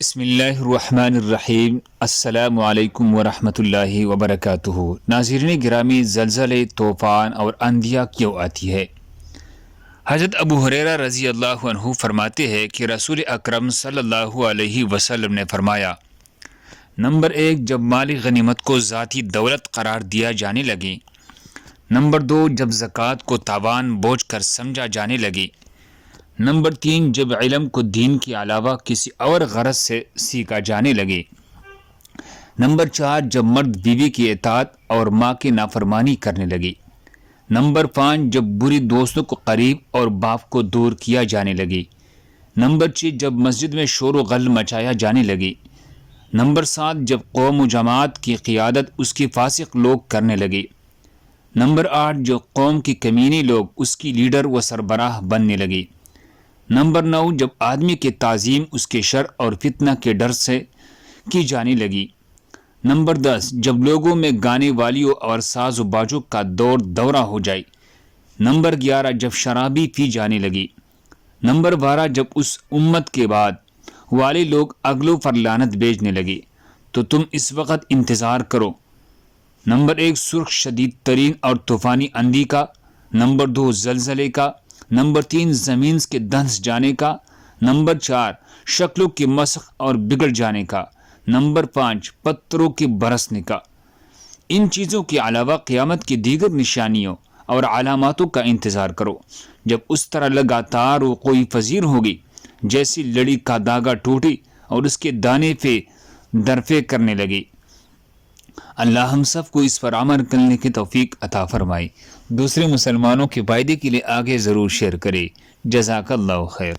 بسم اللہ الرحمن الرحیم۔ السلام علیکم ورحمۃ اللہ وبرکاتہ۔ ناظرین گرامی، زلزلے، طوفان اور اندھیاں کیوں آتی ہے؟ حضرت ابو ہریرہ رضی اللہ عنہ فرماتے ہیں کہ رسول اکرم صلی اللہ علیہ وسلم نے فرمایا، نمبر 1، جب مالی غنیمت کو ذاتی دولت قرار دیا جانے لگے۔ نمبر 2، جب زکوٰۃ کو تاوان بوجھ کر سمجھا جانے لگے۔ نمبر 3، جب علم کو دین کے علاوہ کسی اور غرض سے سیکھا جانے لگے۔ نمبر 4، جب مرد بیوی کی اطاعت اور ماں کی نافرمانی کرنے لگے۔ نمبر 5، جب بری دوستوں کو قریب اور باپ کو دور کیا جانے لگے۔ نمبر 6، جب مسجد میں شور و غل مچایا جانے لگے۔ نمبر 7، جب قوم و جماعت کی قیادت اس کے فاسق لوگ کرنے لگے۔ نمبر 8، جو قوم کے کمینے لوگ اس کی لیڈر و سربراہ بننے لگے۔ نمبر 9، جب آدمی کی تعظیم اس کے شر اور فتنہ کے ڈر سے کی جانے لگی۔ نمبر 10، جب لوگوں میں گانے والیوں اور ساز و باجوں کا دورہ ہو جائے۔ نمبر 11، جب شرابی پی جانے لگی۔ نمبر 12، جب اس امت کے بعد والے لوگ اگلوں پر لعنت بھیجنے لگے تو تم اس وقت انتظار کرو۔ نمبر 1، سرخ شدید ترین اور طوفانی اندھی کا۔ نمبر 2، زلزلے کا۔ نمبر 3، زمین کے دھنس جانے کا۔ نمبر 4، شکلوں کے مسخ اور بگڑ جانے کا۔ نمبر 5، پتھروں کے برسنے کا۔ ان چیزوں کے علاوہ قیامت کی دیگر نشانیوں اور علاماتوں کا انتظار کرو، جب اس طرح لگاتار وقوع پذیر ہوگی جیسی لڑی کا دھاگا ٹوٹے اور اس کے دانے پہ درفے کرنے لگے۔ اللہ ہم سب کو اس پر عمل کرنے کی توفیق عطا فرمائے۔ دوسرے مسلمانوں کے فائدے کے لیے آگے ضرور شیئر کرے۔ جزاک اللہ خیر۔